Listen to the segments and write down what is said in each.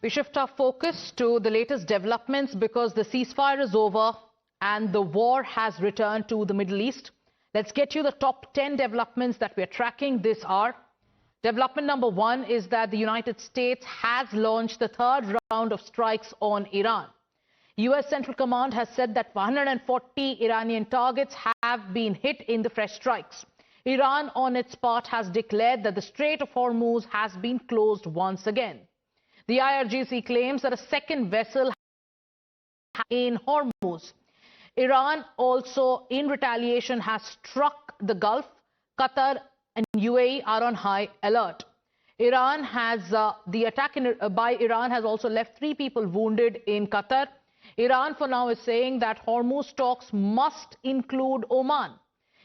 We shift our focus to the latest developments because the ceasefire is over and the war has returned to the Middle East. Let's get you the top 10 developments that we're tracking this hour. Development number one is that the United States has launched the third round of strikes on Iran. US Central Command has said that 140 Iranian targets have been hit in the fresh strikes. Iran, on its part, has declared that the Strait of Hormuz has been closed once again. The IRGC claims that a second vessel in Hormuz. Iran also, in retaliation, has struck the Gulf. Qatar and UAE are on high alert. Iran has the attack by Iran has also left 3 people wounded in Qatar. Iran, for now, is saying that Hormuz talks must include Oman.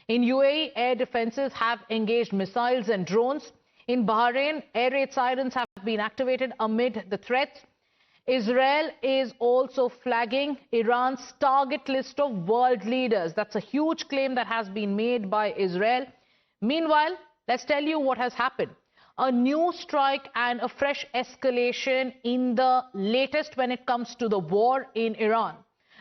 In UAE, air defenses have engaged missiles and drones. In Bahrain, air raid sirens have been activated amid the threats. Israel is also flagging Iran's target list of world leaders. That's a huge claim that has been made by Israel. Meanwhile, let's tell you what has happened. A new strike and a fresh escalation in the latest when it comes to the war in Iran.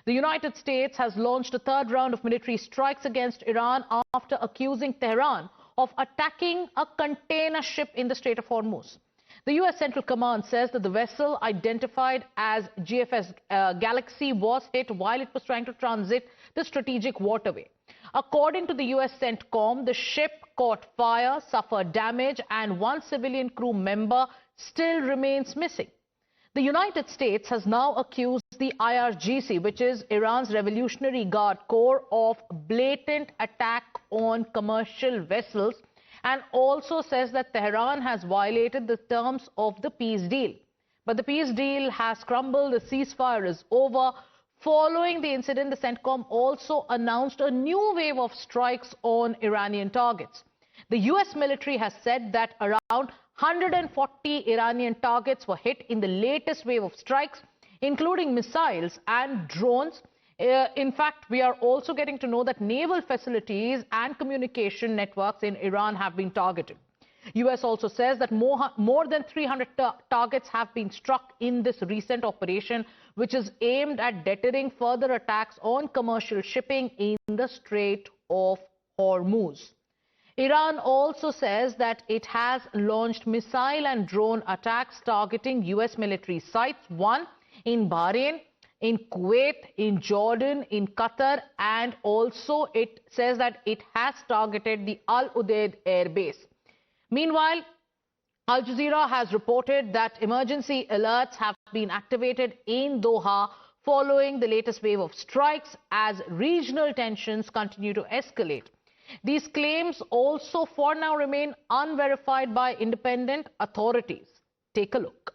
The United States has launched a third round of military strikes against Iran after accusing Tehran of attacking a container ship in the Strait of Hormuz. The US Central Command says that the vessel identified as GFS Galaxy was hit while it was trying to transit the strategic waterway. According to the US CENTCOM, the ship caught fire, suffered damage, and 1 civilian crew member still remains missing. The United States has now accused the IRGC, which is Iran's Revolutionary Guard Corps, of blatant attack on commercial vessels, and also says that Tehran has violated the terms of the peace deal. But the peace deal has crumbled, the ceasefire is over. Following the incident, the CENTCOM also announced a new wave of strikes on Iranian targets. The US military has said that around 140 Iranian targets were hit in the latest wave of strikes, including missiles and drones. In fact, we are also getting to know that naval facilities and communication networks in Iran have been targeted. US also says that more than 300 targets have been struck in this recent operation, which is aimed at deterring further attacks on commercial shipping in the Strait of Hormuz. Iran also says that it has launched missile and drone attacks targeting US military sites, one in Bahrain, in Kuwait, in Jordan, in Qatar, and also it says that it has targeted the Al Udeid air base. Meanwhile, Al Jazeera has reported that emergency alerts have been activated in Doha following the latest wave of strikes as regional tensions continue to escalate. These claims also for now remain unverified by independent authorities. Take a look.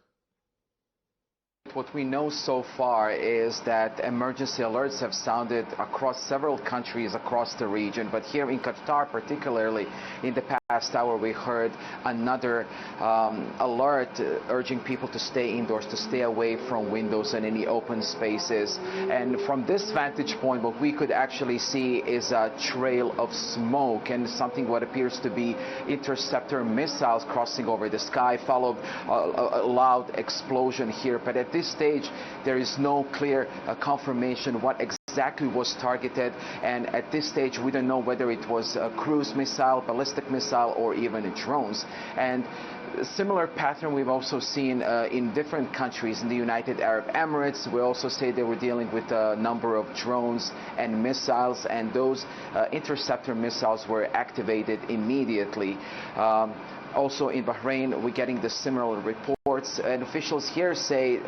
What we know so far is that emergency alerts have sounded across several countries across the region, but here in Qatar particularly, in the past hour we heard another alert urging people to stay indoors, to stay away from windows and any open spaces. And from this vantage point, what we could actually see is a trail of smoke and something what appears to be interceptor missiles crossing over the sky, followed a loud explosion here. But at this stage, there is no clear confirmation what exactly was targeted, and at this stage we don't know whether it was a cruise missile, ballistic missile, or even drones. And a similar pattern we've also seen in different countries. In the United Arab Emirates, we also say they were dealing with a number of drones and missiles, and those interceptor missiles were activated immediately. Also in Bahrain, we're getting the similar reports, and officials here say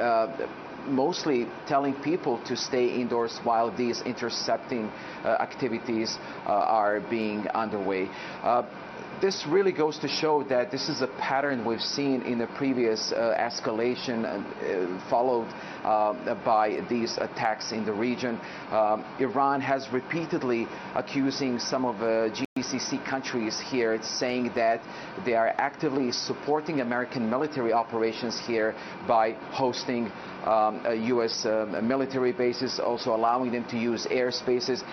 mostly telling people to stay indoors while these intercepting activities are being underway. This really goes to show that this is a pattern we've seen in the previous escalation followed by these attacks in the region. Iran has repeatedly accusing some of GCC countries here, saying that they are actively supporting American military operations here by hosting U.S. military bases, also allowing them to use airspaces.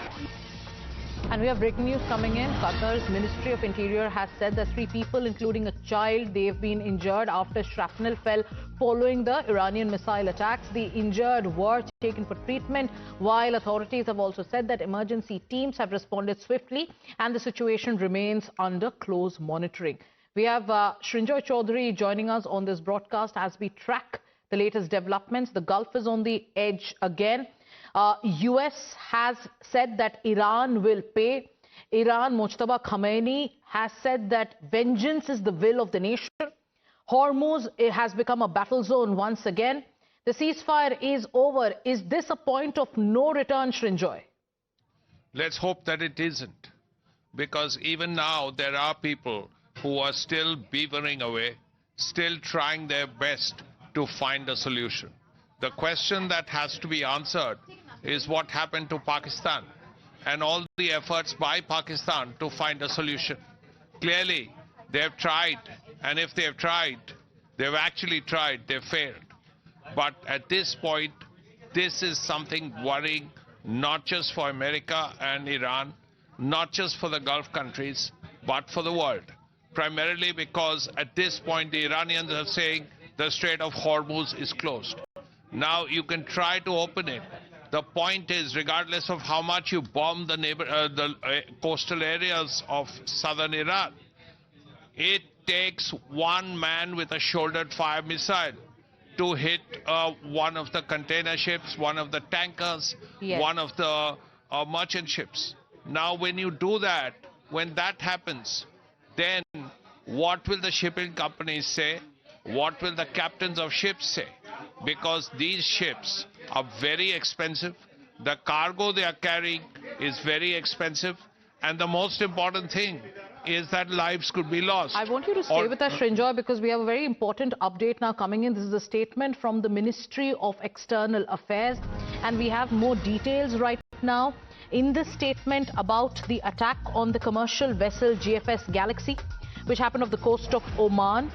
And we have breaking news coming in. Qatar's Ministry of Interior has said that 3 people, including a child, they've been injured after shrapnel fell following the Iranian missile attacks. The injured were taken for treatment, while authorities have also said that emergency teams have responded swiftly and the situation remains under close monitoring. We have Srinjoy Chaudhary joining us on this broadcast as we track the latest developments. The Gulf is on the edge again. US has said that Iran will pay. Iran, Mojtaba Khamenei has said that vengeance is the will of the nation. Hormuz has become a battle zone once again. The ceasefire is over. Is this a point of no return, Srinjoy? Let's hope that it isn't. Because even now, there are people who are still beavering away, still trying their best to find a solution. The question that has to be answered is what happened to Pakistan and all the efforts by Pakistan to find a solution. Clearly, they've tried, and if they've tried, they've actually tried, they've failed. But at this point, this is something worrying, not just for America and Iran, not just for the Gulf countries, but for the world. Primarily because at this point, the Iranians are saying the Strait of Hormuz is closed. Now you can try to open it. The point is, regardless of how much you bomb the coastal areas of southern Iran, it takes one man with a shouldered fire missile to hit one of the container ships, one of the tankers, yes, one of the merchant ships. Now, when you do that, when that happens, then what will the shipping companies say? What will the captains of ships say? Because these ships are very expensive. The cargo they are carrying is very expensive. And the most important thing is that lives could be lost. I want you to stay with us, Srinjoy, because we have a very important update now coming in. This is a statement from the Ministry of External Affairs, and we have more details right now in this statement about the attack on the commercial vessel GFS Galaxy, which happened off the coast of Oman.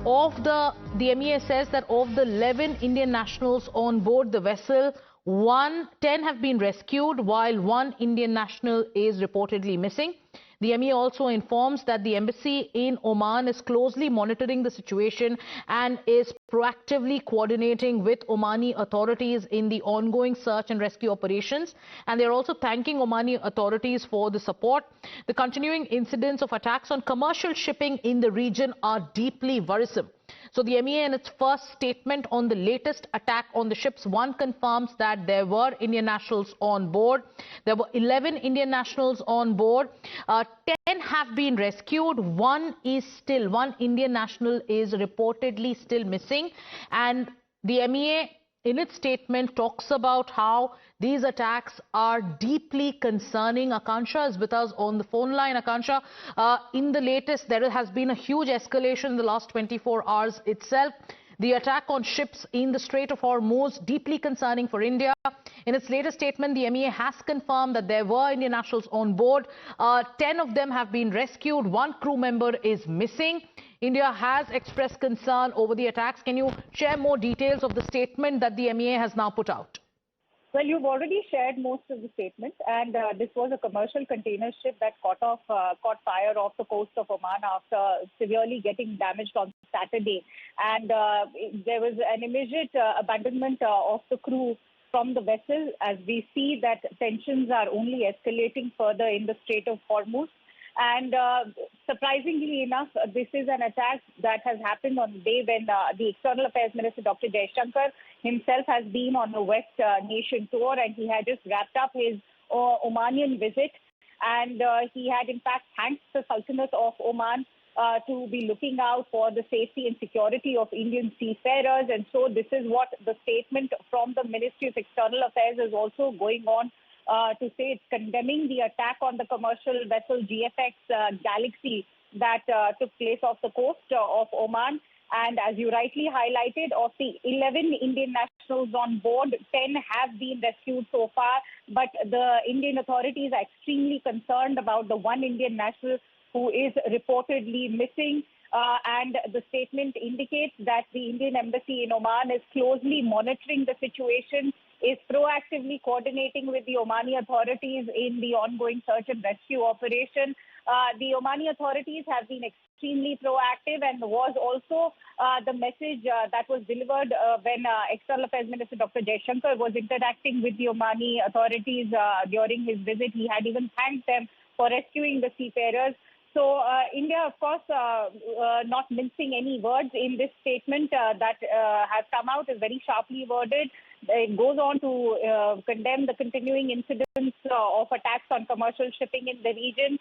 The MEA says that of the 11 Indian nationals on board the vessel, 10 have been rescued, while 1 Indian national is reportedly missing. The MEA also informs that the embassy in Oman is closely monitoring the situation and is proactively coordinating with Omani authorities in the ongoing search and rescue operations. And they're also thanking Omani authorities for the support. The continuing incidents of attacks on commercial shipping in the region are deeply worrisome. So the MEA, in its first statement on the latest attack on the ships, confirms that there were Indian nationals on board. There were 11 Indian nationals on board. 10 have been rescued. One Indian national is reportedly still missing. And the MEA, in its statement, talks about how these attacks are deeply concerning. Akansha is with us on the phone line. Akansha, in the latest, there has been a huge escalation in the last 24 hours itself. The attack on ships in the Strait of Hormuz, deeply concerning for India. In its latest statement, the MEA has confirmed that there were Indian nationals on board. 10 of them have been rescued. 1 crew member is missing. India has expressed concern over the attacks. Can you share more details of the statement that the MEA has now put out? Well, you've already shared most of the statement, and this was a commercial container ship that caught fire off the coast of Oman after severely getting damaged on Saturday. And there was an immediate abandonment of the crew from the vessel, as we see that tensions are only escalating further in the Strait of Hormuz. And surprisingly enough, this is an attack that has happened on the day when the External Affairs Minister, Dr. Jaishankar, himself has been on a West Nation tour, and he had just wrapped up his Omanian visit. And he had, in fact, thanked the Sultanate of Oman to be looking out for the safety and security of Indian seafarers. And so this is what the statement from the Ministry of External Affairs is also going on to say. It's condemning the attack on the commercial vessel GFX Galaxy that took place off the coast of Oman. And as you rightly highlighted, of the 11 Indian nationals on board, 10 have been rescued so far. But the Indian authorities are extremely concerned about the 1 Indian national who is reportedly missing. And the statement indicates that the Indian embassy in Oman is closely monitoring the situation is proactively coordinating with the Omani authorities in the ongoing search and rescue operation. The Omani authorities have been extremely proactive, and was also the message that was delivered when External Affairs Minister Dr. Jaishankar was interacting with the Omani authorities during his visit. He had even thanked them for rescuing the seafarers. So India, of course, not mincing any words in this statement that has come out, is very sharply worded. It goes on to condemn the continuing incidents of attacks on commercial shipping in the region.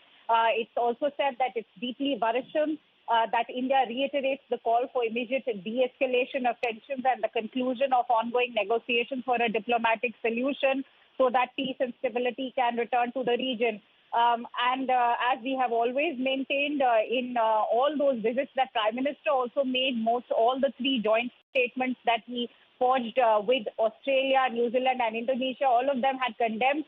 It's also said that it's deeply worrisome that India reiterates the call for immediate de-escalation of tensions and the conclusion of ongoing negotiations for a diplomatic solution so that peace and stability can return to the region. As we have always maintained in all those visits that Prime Minister also made, all the three joint statements that he forged with Australia, New Zealand and Indonesia, all of them had condemned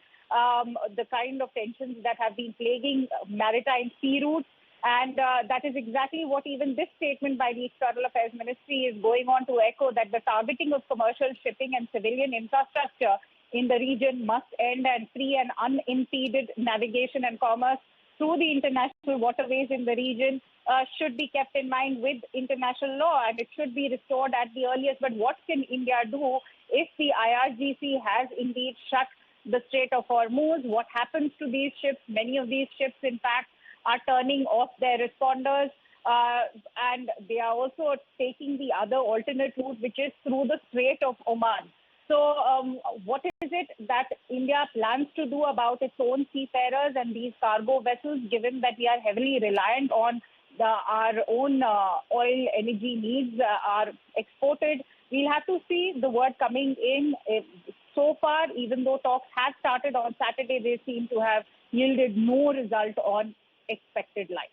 the kind of tensions that have been plaguing maritime sea routes. And that is exactly what even this statement by the External Affairs Ministry is going on to echo, that the targeting of commercial shipping and civilian infrastructure in the region must end, and free and unimpeded navigation and commerce through the international waterways in the region should be kept in mind with international law, and it should be restored at the earliest. But what can India do if the IRGC has indeed shut the Strait of Hormuz? What happens to these ships? Many of these ships, in fact, are turning off their responders, and they are also taking the other alternate route, which is through the Strait of Oman. So what is it that India plans to do about its own seafarers and these cargo vessels, given that we are heavily reliant on our own oil energy needs are exported? We'll have to see the word coming in. So far, even though talks have started on Saturday, they seem to have yielded no result on expected lines.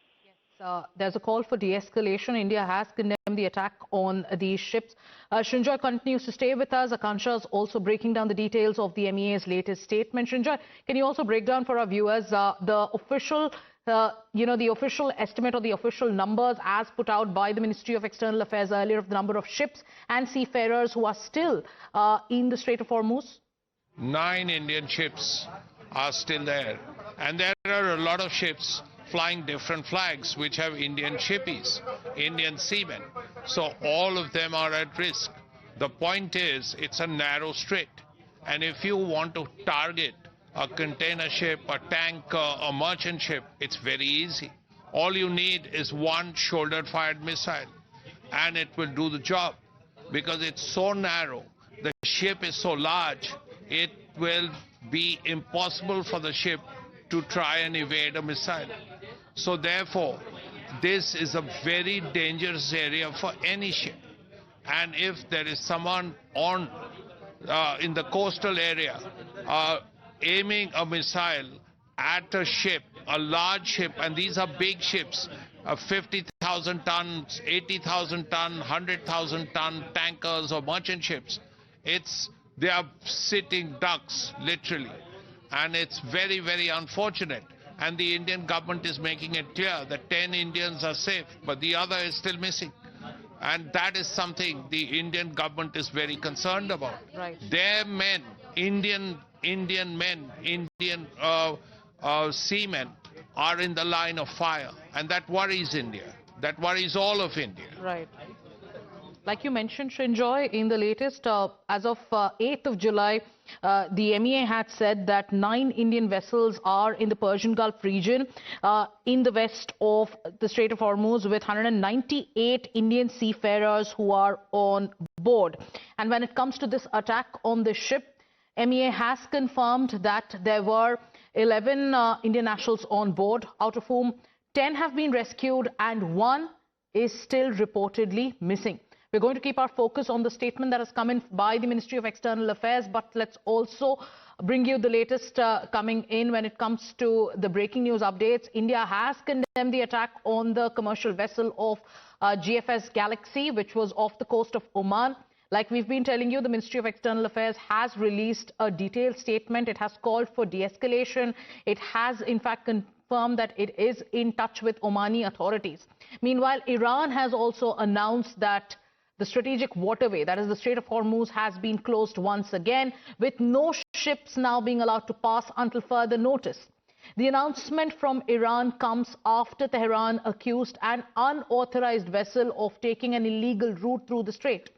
There's a call for de-escalation. India has condemned the attack on these ships. Srinjoy continues to stay with us. Akansha is also breaking down the details of the MEA's latest statement. Srinjoy, can you also break down for our viewers the official, the official estimate or the official numbers as put out by the Ministry of External Affairs earlier of the number of ships and seafarers who are still in the Strait of Hormuz? 9 Indian ships are still there, and there are a lot of ships flying different flags which have Indian shippies, Indian seamen. So all of them are at risk. The point is, it's a narrow strait, and if you want to target a container ship, a tanker, a merchant ship, it's very easy. All you need is one shoulder-fired missile, and it will do the job, because it's so narrow, the ship is so large, it will be impossible for the ship to try and evade a missile. So therefore, this is a very dangerous area for any ship. And if there is someone in the coastal area aiming a missile at a ship, a large ship, and these are big ships, 50,000 tons, 80,000 ton, 100,000 ton tankers or merchant ships, they are sitting ducks, literally. And it's very, very unfortunate. And the Indian government is making it clear that 10 Indians are safe, but the other is still missing. And that is something the Indian government is very concerned about. Right. Their men, Indian men, Indian seamen are in the line of fire. And that worries India. That worries all of India. Right. Like you mentioned, Srinjoy, in the latest, as of 8th of July, the MEA had said that 9 Indian vessels are in the Persian Gulf region in the west of the Strait of Hormuz, with 198 Indian seafarers who are on board. And when it comes to this attack on the ship, MEA has confirmed that there were 11 Indian nationals on board, out of whom 10 have been rescued and 1 is still reportedly missing. We're going to keep our focus on the statement that has come in by the Ministry of External Affairs, but let's also bring you the latest coming in when it comes to the breaking news updates. India has condemned the attack on the commercial vessel of GFS Galaxy, which was off the coast of Oman. Like we've been telling you, the Ministry of External Affairs has released a detailed statement. It has called for de-escalation. It has, in fact, confirmed that it is in touch with Omani authorities. Meanwhile, Iran has also announced that the strategic waterway, that is the Strait of Hormuz, has been closed once again, with no ships now being allowed to pass until further notice. The announcement from Iran comes after Tehran accused an unauthorized vessel of taking an illegal route through the strait.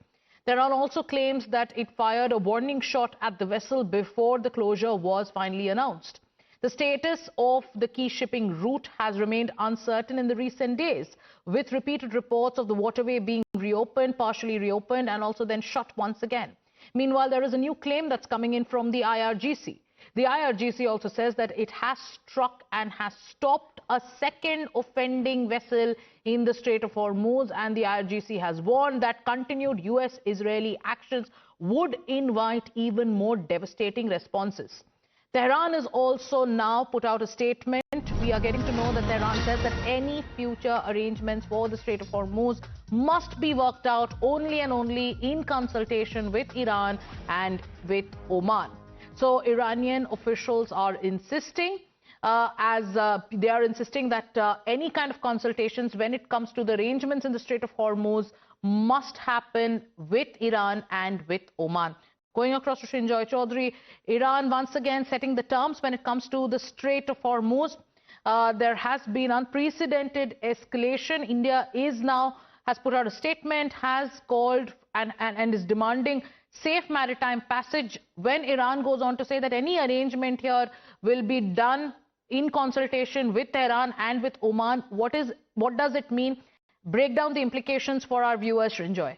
Tehran also claims that it fired a warning shot at the vessel before the closure was finally announced. The status of the key shipping route has remained uncertain in the recent days, with repeated reports of the waterway being reopened, partially reopened, and also then shut once again. Meanwhile, there is a new claim that's coming in from the IRGC. The IRGC also says that it has struck and has stopped a second offending vessel in the Strait of Hormuz, and the IRGC has warned that continued US-Israeli actions would invite even more devastating responses. Tehran has also now put out a statement. We are getting to know that Tehran says that any future arrangements for the Strait of Hormuz must be worked out only and only in consultation with Iran and with Oman. So Iranian officials are insisting, that any kind of consultations when it comes to the arrangements in the Strait of Hormuz must happen with Iran and with Oman. Going across to Srinjoy Chaudhary, Iran once again setting the terms when it comes to the Strait of Hormuz. There has been unprecedented escalation. India has put out a statement, has called and is demanding safe maritime passage, when Iran goes on to say that any arrangement here will be done in consultation with Tehran and with Oman. What does it mean? Break down the implications for our viewers, Srinjoy.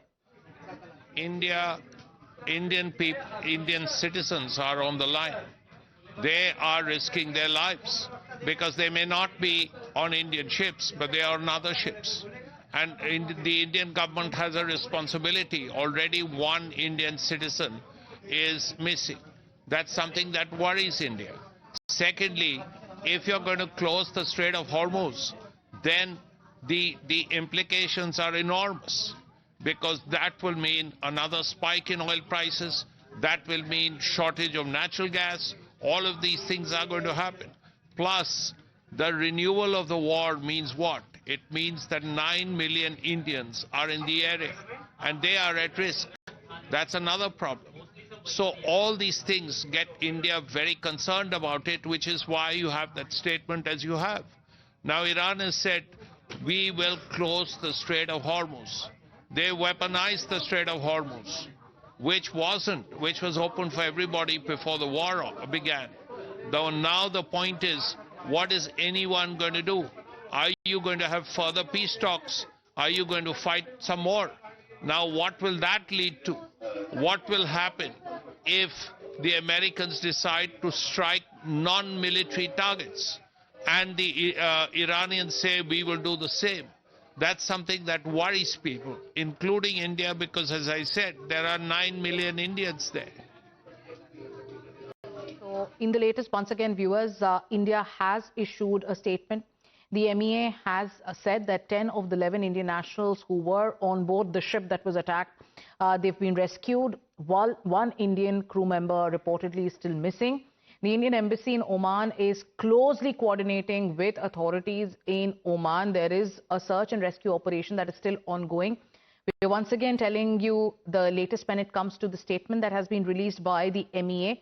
Indian citizens are on the line. They are risking their lives because they may not be on Indian ships, but they are on other ships. And the Indian government has a responsibility. Already one Indian citizen is missing. That's something that worries India. Secondly, if you're going to close the Strait of Hormuz, then the implications are enormous, because that will mean another spike in oil prices. That will mean shortage of natural gas. All of these things are going to happen. Plus, the renewal of the war means what? It means that 9 million Indians are in the area and they are at risk. That's another problem. So all these things get India very concerned about it, which is why you have that statement as you have. Now Iran has said, we will close the Strait of Hormuz. They weaponized the Strait of Hormuz, which was open for everybody before the war began. Though now the point is, what is anyone going to do? Are you going to have further peace talks? Are you going to fight some more? Now, what will that lead to? What will happen if the Americans decide to strike non-military targets and the Iranians say we will do the same? That's something that worries people, including India, because, as I said, there are 9 million Indians there. So, in the latest, once again, viewers, India has issued a statement. The MEA has said that 10 of the 11 Indian nationals who were on board the ship that was attacked, they've been rescued, while one Indian crew member reportedly is still missing. The Indian embassy in Oman is closely coordinating with authorities in Oman. There is a search and rescue operation that is still ongoing. We're once again telling you the latest when it comes to the statement that has been released by the MEA.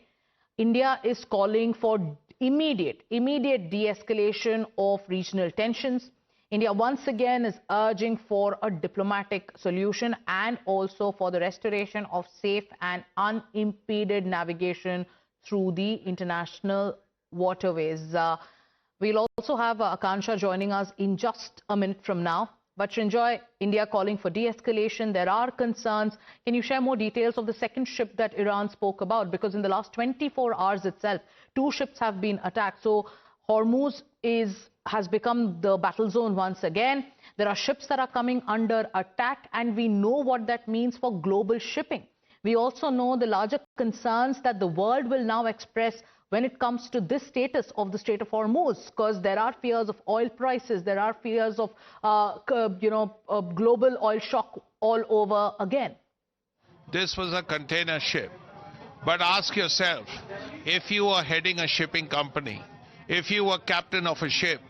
India is calling for immediate de-escalation of regional tensions. India once again is urging for a diplomatic solution and also for the restoration of safe and unimpeded navigation through the international waterways. We'll also have Akansha joining us in just a minute from now. But Srinjoy, India calling for de-escalation. There are concerns. Can you share more details of the second ship that Iran spoke about? Because in the last 24 hours itself, 2 ships have been attacked. So Hormuz has become the battle zone once again. There are ships that are coming under attack, and we know what that means for global shipping. We also know the larger concerns that the world will now express when it comes to this status of the Strait of Hormuz, because there are fears of oil prices, there are fears of a global oil shock all over again. This was a container ship. But ask yourself, if you were heading a shipping company, if you were captain of a ship,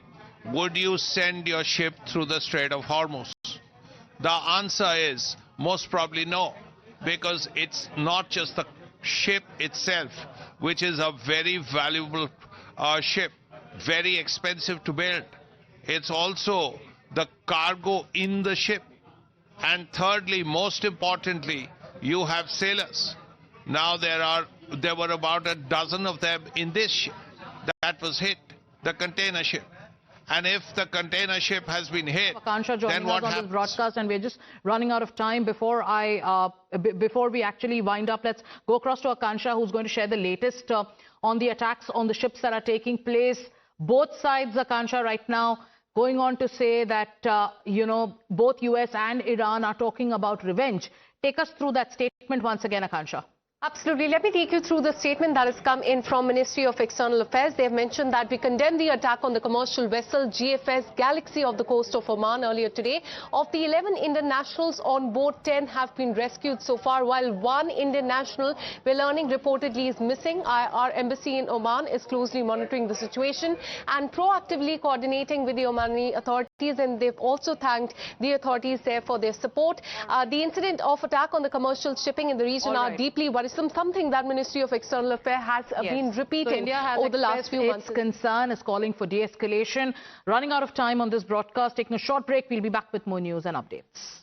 would you send your ship through the Strait of Hormuz? The answer is, most probably no, because it's not just the ship itself, which is a very valuable ship, very expensive to build. It's also the cargo in the ship. And thirdly, most importantly, you have sailors. Now there were about a dozen of them in this ship that was hit, the container ship. And if the container ship has been hit, Akansha then joining what us on happens? this broadcast, and we're just running out of time. Before we actually wind up, let's go across to Akansha, who's going to share the latest on the attacks on the ships that are taking place. Both sides, Akansha, right now going on to say that, both US and Iran are talking about revenge. Take us through that statement once again, Akansha. Absolutely. Let me take you through the statement that has come in from Ministry of External Affairs. They have mentioned that we condemn the attack on the commercial vessel GFS Galaxy off the coast of Oman earlier today. Of the 11 Indian nationals on board, 10 have been rescued so far, while one Indian national, we're learning, reportedly is missing. Our embassy in Oman is closely monitoring the situation and proactively coordinating with the Omani authorities, and they've also thanked the authorities there for their support. The incident of attack on the commercial shipping in the region are deeply worrisome. Something that Ministry of External Affairs has been repeating India has over the last few months. Its concern is calling for de-escalation. Running out of time on this broadcast, taking a short break. We'll be back with more news and updates.